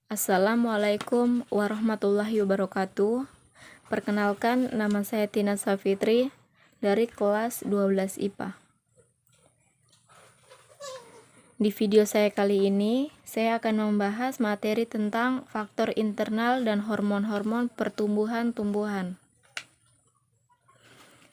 Assalamualaikum warahmatullahi wabarakatuh. Perkenalkan, nama saya Tina Safitri dari kelas 12 IPA. Di video saya kali ini, saya akan membahas materi tentang faktor internal dan hormon-hormon pertumbuhan-tumbuhan.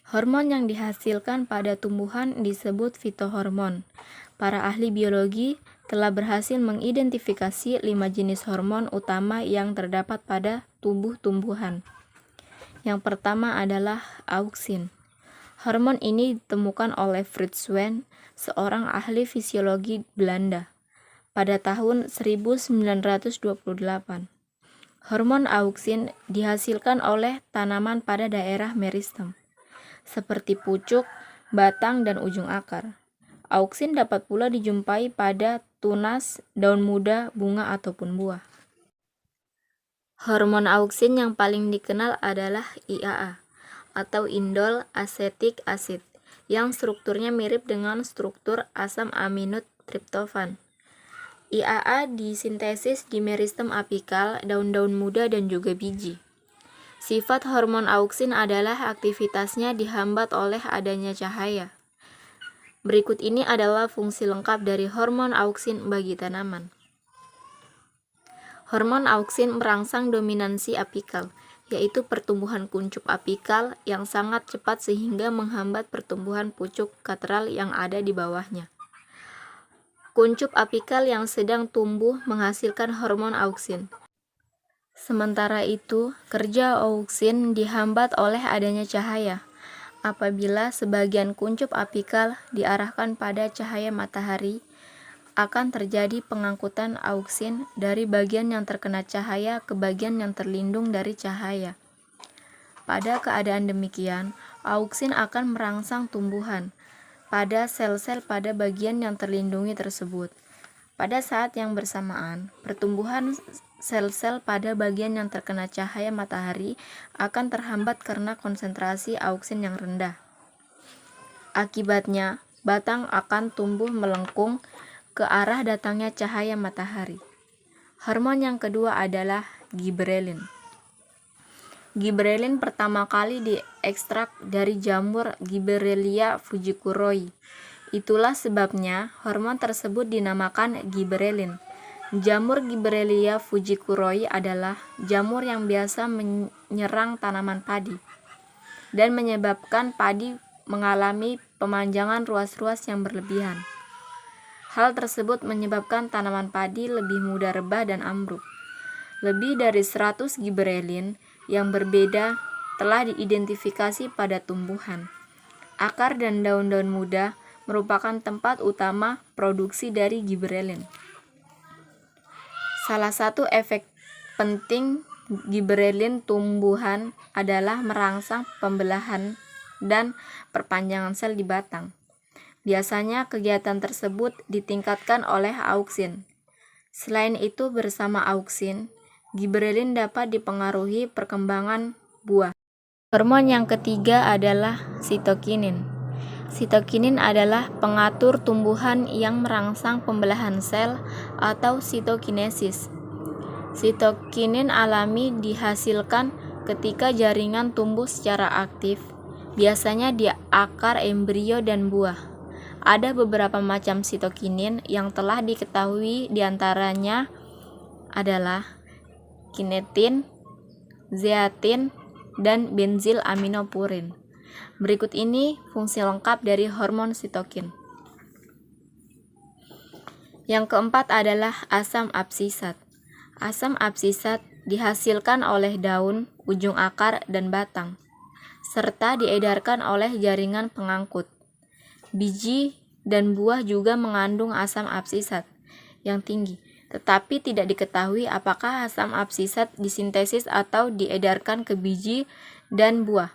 Hormon yang dihasilkan pada tumbuhan disebut fitohormon. Para ahli biologi telah berhasil mengidentifikasi 5 jenis hormon utama yang terdapat pada tubuh tumbuhan. Yang pertama adalah auksin. Hormon ini ditemukan oleh Frits Went, seorang ahli fisiologi Belanda, pada tahun 1928. Hormon auksin dihasilkan oleh tanaman pada daerah meristem, seperti pucuk, batang, dan ujung akar. Auksin dapat pula dijumpai pada tunas, daun muda, bunga, ataupun buah. Hormon auksin yang paling dikenal adalah IAA, atau indol acetic acid, yang strukturnya mirip dengan struktur asam amino triptofan. IAA disintesis di meristem apikal, daun-daun muda, dan juga biji. Sifat hormon auksin adalah aktivitasnya dihambat oleh adanya cahaya. Berikut ini adalah fungsi lengkap dari hormon auksin bagi tanaman. Hormon auksin merangsang dominansi apikal, yaitu pertumbuhan kuncup apikal yang sangat cepat sehingga menghambat pertumbuhan pucuk katral yang ada di bawahnya. Kuncup apikal yang sedang tumbuh menghasilkan hormon auksin. Sementara itu, kerja auksin dihambat oleh adanya cahaya. Apabila sebagian kuncup apikal diarahkan pada cahaya matahari, akan terjadi pengangkutan auksin dari bagian yang terkena cahaya ke bagian yang terlindung dari cahaya. Pada keadaan demikian, auksin akan merangsang tumbuhan pada sel-sel pada bagian yang terlindungi tersebut. Pada saat yang bersamaan, pertumbuhan sel-sel pada bagian yang terkena cahaya matahari akan terhambat karena konsentrasi auksin yang rendah. Akibatnya, batang akan tumbuh melengkung ke arah datangnya cahaya matahari. Hormon yang kedua adalah giberelin. Giberelin pertama kali diekstrak dari jamur Gibberellia fujikuroi. Itulah sebabnya hormon tersebut dinamakan giberelin. Jamur Gibberellia fujikuroi adalah jamur yang biasa menyerang tanaman padi dan menyebabkan padi mengalami pemanjangan ruas-ruas yang berlebihan. Hal tersebut menyebabkan tanaman padi lebih mudah rebah dan ambruk. Lebih dari 100 giberelin yang berbeda telah diidentifikasi pada tumbuhan. Akar dan daun-daun muda merupakan tempat utama produksi dari giberelin. Salah satu efek penting giberelin tumbuhan adalah merangsang pembelahan dan perpanjangan sel di batang. Biasanya kegiatan tersebut ditingkatkan oleh auksin. Selain itu, bersama auksin, giberelin dapat dipengaruhi perkembangan buah. Hormon yang ketiga adalah sitokinin. Sitokinin adalah pengatur tumbuhan yang merangsang pembelahan sel atau sitokinesis. Sitokinin alami dihasilkan ketika jaringan tumbuh secara aktif, biasanya di akar embrio dan buah. Ada beberapa macam sitokinin yang telah diketahui, diantaranya adalah kinetin, zeatin, dan benzil aminopurin. Berikut ini fungsi lengkap dari hormon sitokin. Yang keempat adalah asam absisat. Asam absisat dihasilkan oleh daun, ujung akar, dan batang, serta diedarkan oleh jaringan pengangkut. Biji dan buah juga mengandung asam absisat yang tinggi, tetapi tidak diketahui apakah asam absisat disintesis atau diedarkan ke biji dan buah.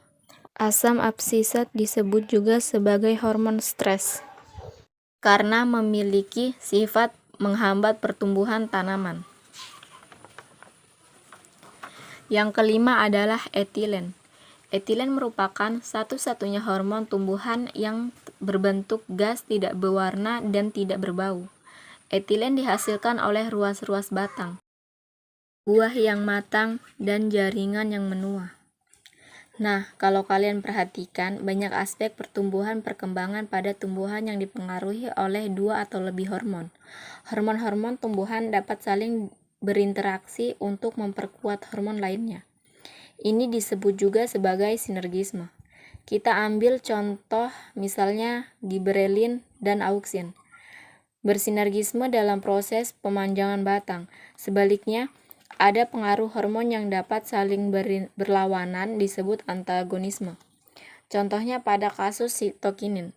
Asam absisat disebut juga sebagai hormon stres karena memiliki sifat menghambat pertumbuhan tanaman. Yang kelima adalah etilen. Etilen merupakan satu-satunya hormon tumbuhan yang berbentuk gas, tidak berwarna, dan tidak berbau. Etilen dihasilkan oleh ruas-ruas batang. buah yang matang, dan jaringan yang menua. Nah, kalau kalian perhatikan, banyak aspek pertumbuhan perkembangan pada tumbuhan yang dipengaruhi oleh 2 atau lebih hormon. Hormon-hormon tumbuhan dapat saling berinteraksi untuk memperkuat hormon lainnya. Ini disebut juga sebagai sinergisme. Kita ambil contoh misalnya giberelin dan auksin. Bersinergisme dalam proses pemanjangan batang. Sebaliknya, ada pengaruh hormon yang dapat saling berlawanan disebut antagonisme. Contohnya pada kasus sitokinin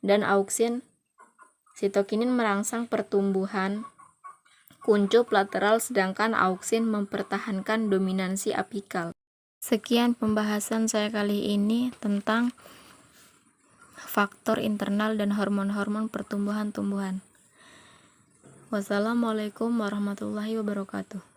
dan auksin. Sitokinin merangsang pertumbuhan kuncup lateral sedangkan auksin mempertahankan dominansi apikal. Sekian pembahasan saya kali ini tentang faktor internal dan hormon-hormon pertumbuhan tumbuhan. Wassalamualaikum warahmatullahi wabarakatuh.